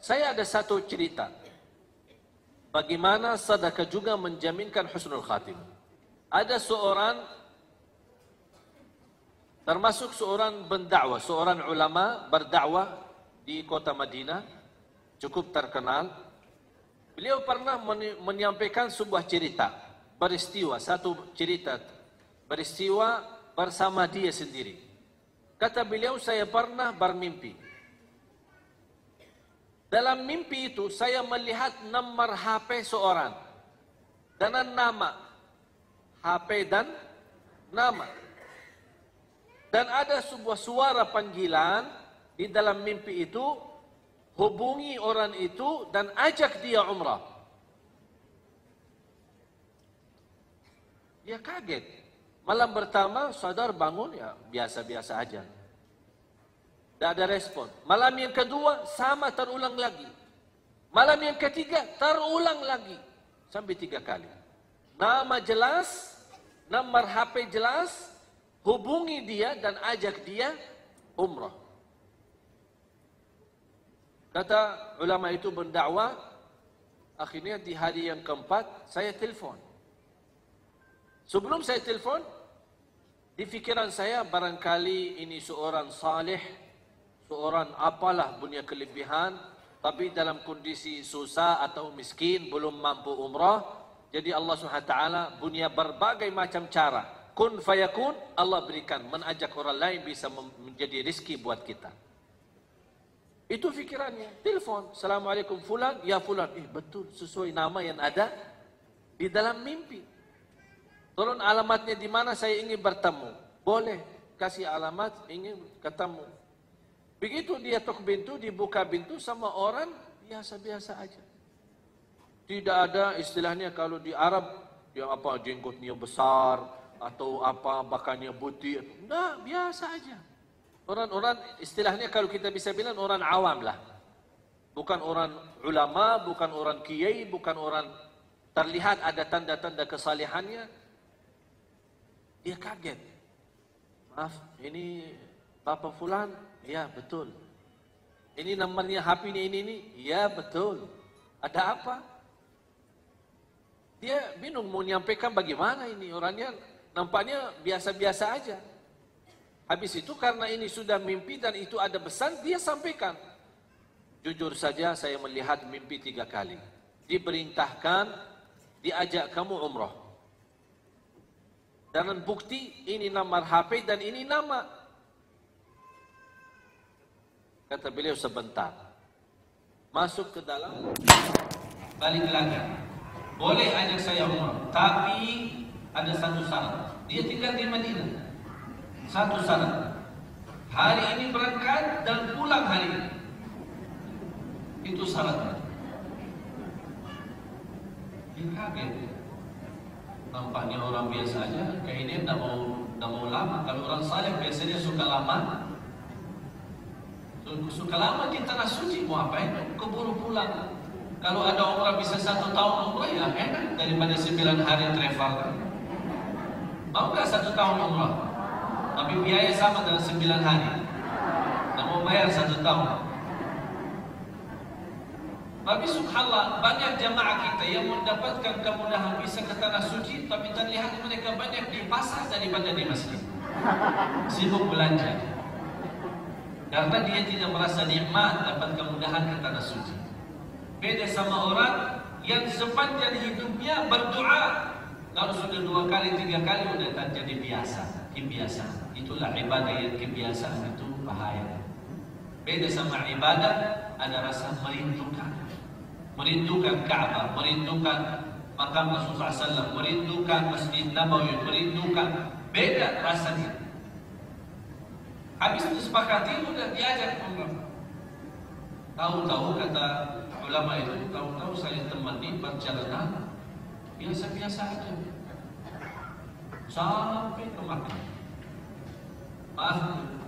Saya ada satu cerita. Bagaimana sedekah juga menjaminkan husnul khatimah. Ada seorang, termasuk seorang pendakwah, seorang ulama berdakwah di kota Madinah, cukup terkenal. Beliau pernah menyampaikan sebuah cerita, peristiwa, satu cerita, peristiwa bersama dia sendiri. Kata beliau, saya pernah bermimpi. Dalam mimpi itu saya melihat nomor HP seorang dengan nama, HP dan nama. Dan ada sebuah suara panggilan di dalam mimpi itu, hubungi orang itu dan ajak dia umrah. Dia kaget. Malam pertama sadar bangun, ya biasa-biasa aja. Tidak ada respon. Malam yang kedua sama, terulang lagi. Malam yang ketiga terulang lagi. Sampai 3 kali. Nama jelas, nomor HP jelas, hubungi dia dan ajak dia umrah. Kata ulama itu berdakwah, akhirnya di hari yang keempat saya telepon. Sebelum saya telepon, di fikiran saya barangkali ini seorang saleh, seorang apalah punya kelebihan, tapi dalam kondisi susah atau miskin, belum mampu umrah. Jadi Allah SWT punya berbagai macam cara. Kun fayakun, Allah berikan, mengajak orang lain bisa menjadi rezeki buat kita. Itu fikirannya. Telepon, Assalamualaikum fulan, ya fulan. Betul, sesuai nama yang ada di dalam mimpi. Tolong alamatnya di mana, saya ingin bertemu. Boleh, kasih alamat, ingin ketemu. Begitu dia tok pintu, dibuka pintu sama orang biasa-biasa aja. Tidak ada istilahnya kalau di Arab, dia apa jenggotnya besar atau apa bakannya putih. Nah, biasa aja. Orang-orang istilahnya kalau kita bisa bilang orang awam lah. Bukan orang ulama, bukan orang kiai, bukan orang terlihat ada tanda-tanda kesalehannya. Dia kaget. Maaf, ini Bapak Fulan? Ya betul. Ini nomornya HP ini. Ya betul. Ada apa? Dia bingung mau menyampaikan bagaimana ini. Orangnya nampaknya biasa-biasa aja. Habis itu karena ini sudah mimpi dan itu ada pesan, dia sampaikan. Jujur saja saya melihat mimpi 3 kali. Diperintahkan, diajak kamu umrah. Dan bukti ini nomor HP dan ini nama. Kata beliau sebentar. Masuk ke dalam, balik lagi. Boleh ajak saya umrah, tapi ada satu syarat. Dia tinggal di Madinah. Satu syarat. Hari ini berangkat dan pulang hari ini. Itu syaratnya. Dia kaget. Nampaknya orang biasa aja. Kayak ini tidak mau lama. Kalau orang saleh biasanya suka lama. Suka lama kita nak suci, mau apain? Keburu pulang. Kalau ada umrah bisa 1 tahun umrah, ya enak daripada 9 hari travel. Mau nggak 1 tahun umrah? Tapi biaya sama dengan 9 hari. Tak mau bayar 1 tahun. Tapi subhanallah, banyak jamaah kita yang mendapatkan kemudahan bisa ke tanah suci, tapi terlihat mereka banyak di pasar daripada di masjid. Sibuk belanja. Karena dia tidak merasa nikmat dapat kemudahan ke tanah suci. Beda sama orang yang sepanjang hidupnya berdoa. Kalau sudah 2 kali, 3 kali sudah tak jadi biasa, kebiasaan. Itulah ibadah yang kebiasaan itu bahaya. Beda sama ibadah, ada rasa merindukan. Merindukan Ka'bah, merindukan makam Rasulullah SAW, merindukan Masjid Nabawi, merindukan. Beda rasanya. Habis disepakati, sudah diajak umrah. Tahu-tahu kata ulama itu, tahu-tahu saya temani perjalanan biasa-biasa aja. Sampai ke Makkah.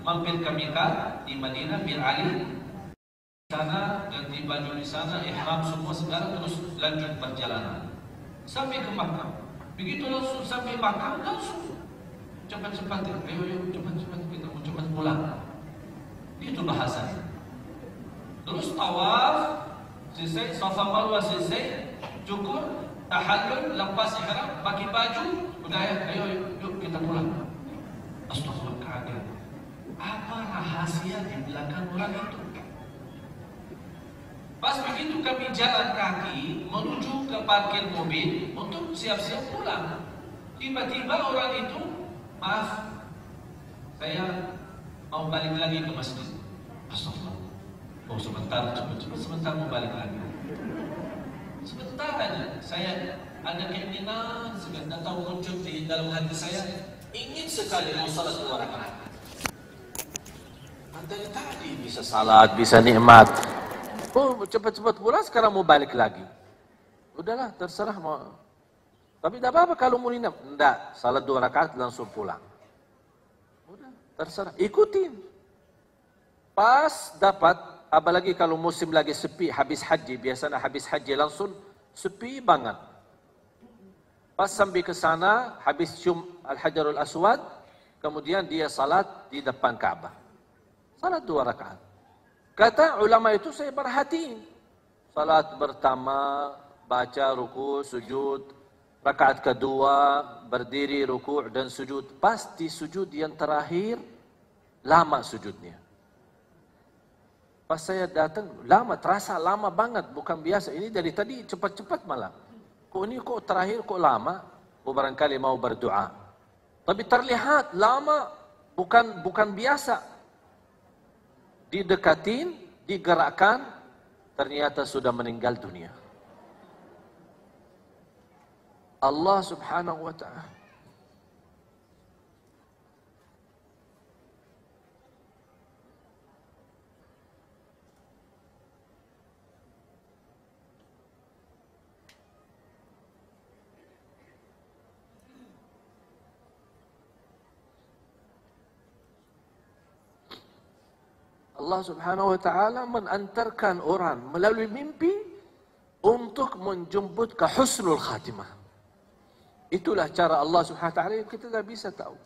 Mampir ke Mekah di Madinah bin Ali. Sana ganti baju di sana, ihram semua segala, terus lanjut perjalanan. Sampai ke Makkah. Begitu langsung sampai Makkah, langsung cepat-cepat, ayo cepat-cepat kita mau cepat pulang. Itu bahasanya. Terus tawaf, selesai, Safa Marwah selesai, cukur, tahallul, lepas ihram, pakai baju, udah ya, ayo yuk kita pulang. Astagfirullah, kaget. Apa rahasia di belakang orang itu? Pas begitu kami jalan kaki menuju ke parkir mobil untuk siap-siap pulang. Tiba-tiba orang itu, maaf, saya mau balik lagi ke masjid. Astagfirullah. Oh sebentar, cepat sebentar mau balik lagi. Sebentar aja, saya ada keinginan, sebentar tahu muncul di dalam hati saya, ingin sekali mau salat 2 rakaat. Dari tadi bisa salat, bisa nikmat. Oh cepat-cepat pulang, sekarang mau balik lagi. Udahlah, terserah mau. Tapi tidak apa-apa kalau mau nginap. Tidak, salat 2 rakaat langsung pulang. Udah, terserah, ikutin. Pas dapat, apalagi kalau musim lagi sepi, habis haji, biasanya habis haji langsung sepi banget. Pas sampai ke sana, habis cium Al-Hajarul Aswad, kemudian dia salat di depan Ka'bah. Salat 2 rakaat. Kata ulama itu saya perhatiin. Salat pertama, baca ruku, sujud. Rakaat kedua, berdiri, ruku' dan sujud. Pasti sujud yang terakhir, lama sujudnya. Pas saya datang, lama, terasa lama banget, bukan biasa. Ini dari tadi cepat-cepat malah. Kok ini kok terakhir kok lama? Oh barangkali mau berdoa. Tapi terlihat lama, bukan biasa. Didekatin, digerakkan, ternyata sudah meninggal dunia. Allah subhanahu wa ta'ala. Allah subhanahu wa ta'ala mengantarkan orang melalui mimpi untuk menjemput ke husnul khatimah. Itulah cara Allah subhanahu wa ta'ala yang kita tidak bisa tahu.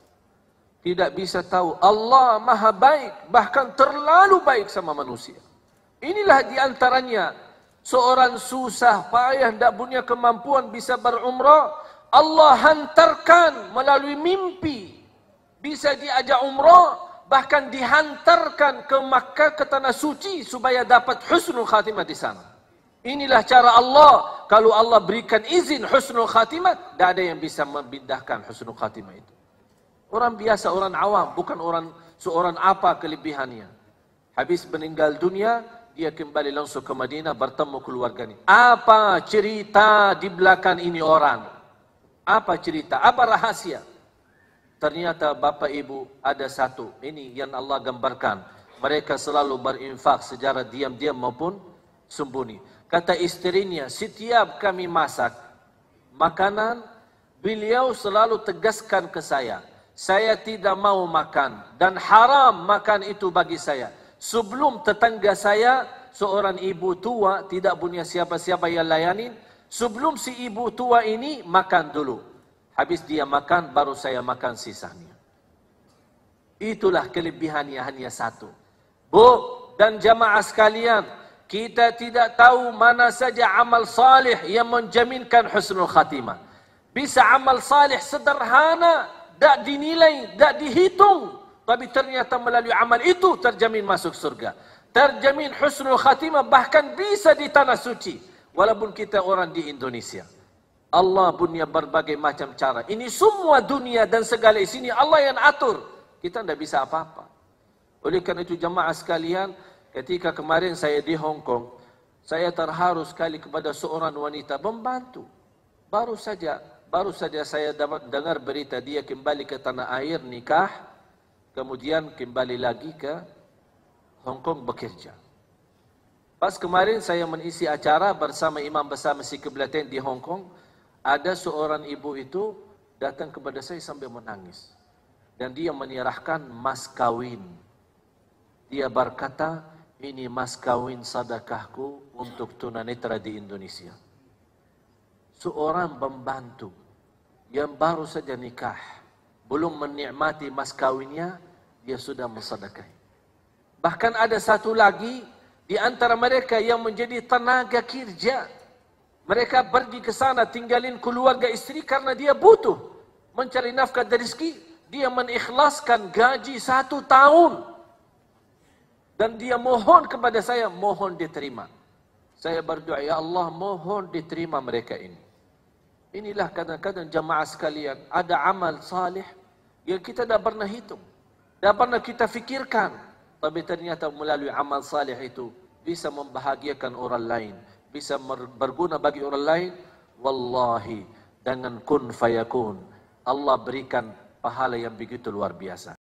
Tidak bisa tahu. Allah maha baik, bahkan terlalu baik sama manusia. Inilah diantaranya seorang susah, payah, tidak punya kemampuan bisa berumrah. Allah hantarkan melalui mimpi. Bisa diajak umrah. Bahkan dihantarkan ke Makkah, ke tanah suci supaya dapat husnul khatimah di sana. Inilah cara Allah. Kalau Allah berikan izin husnul khatimah, tidak ada yang bisa membindahkan husnul khatimah itu. Orang biasa, orang awam, bukan seorang apa kelebihannya. Habis meninggal dunia, dia kembali langsung ke Madinah bertemu keluarganya. Apa cerita di belakang ini orang? Apa cerita? Apa rahasia? Ternyata bapak ibu ada satu. Ini yang Allah gambarkan. Mereka selalu berinfak secara diam-diam maupun sembunyi. Kata istrinya, setiap kami masak makanan, beliau selalu tegaskan ke saya tidak mau makan dan haram makan itu bagi saya. Sebelum tetangga saya, seorang ibu tua tidak punya siapa-siapa yang layanin, sebelum si ibu tua ini makan dulu. Habis dia makan, baru saya makan sisanya. Itulah kelebihannya hanya satu. Bu dan jamaah sekalian, kita tidak tahu mana saja amal salih yang menjaminkan husnul khatimah. Bisa amal salih sederhana, tak dinilai, tak dihitung. Tapi ternyata melalui amal itu terjamin masuk surga. Terjamin husnul khatimah, bahkan bisa di tanah suci. Walaupun kita orang di Indonesia. Allah punya berbagai macam cara. Ini semua dunia dan segala isinya Allah yang atur. Kita tidak bisa apa-apa. Oleh karena itu jamaah sekalian, ketika kemarin saya di Hong Kong, saya terharu sekali kepada seorang wanita membantu. Baru saja saya dapat dengar berita dia kembali ke tanah air nikah, kemudian kembali lagi ke Hong Kong bekerja. Pas kemarin saya mengisi acara bersama Imam Besar Masjid Qiblatain di Hong Kong, ada seorang ibu itu datang kepada saya sambil menangis. Dan dia menyerahkan mas kawin. Dia berkata, ini mas kawin sedekahku untuk tunanetra di Indonesia. Seorang pembantu yang baru saja nikah, belum menikmati mas kawinnya, dia sudah mensedekahi. Bahkan ada satu lagi, Di antara mereka yang menjadi tenaga kerja. Mereka pergi ke sana tinggalin keluarga istri karena dia butuh mencari nafkah dan rezeki. Dia mengikhlaskan gaji 1 tahun. Dan dia mohon kepada saya, mohon diterima. Saya berdoa, ya Allah, mohon diterima mereka ini. Inilah kadang-kadang jamaah sekalian, ada amal salih yang kita tidak pernah hitung, tidak pernah kita fikirkan. Tapi ternyata melalui amal salih itu bisa membahagiakan orang lain, bisa berguna bagi orang lain. Wallahi, dengan kun fayakun, Allah berikan pahala yang begitu luar biasa.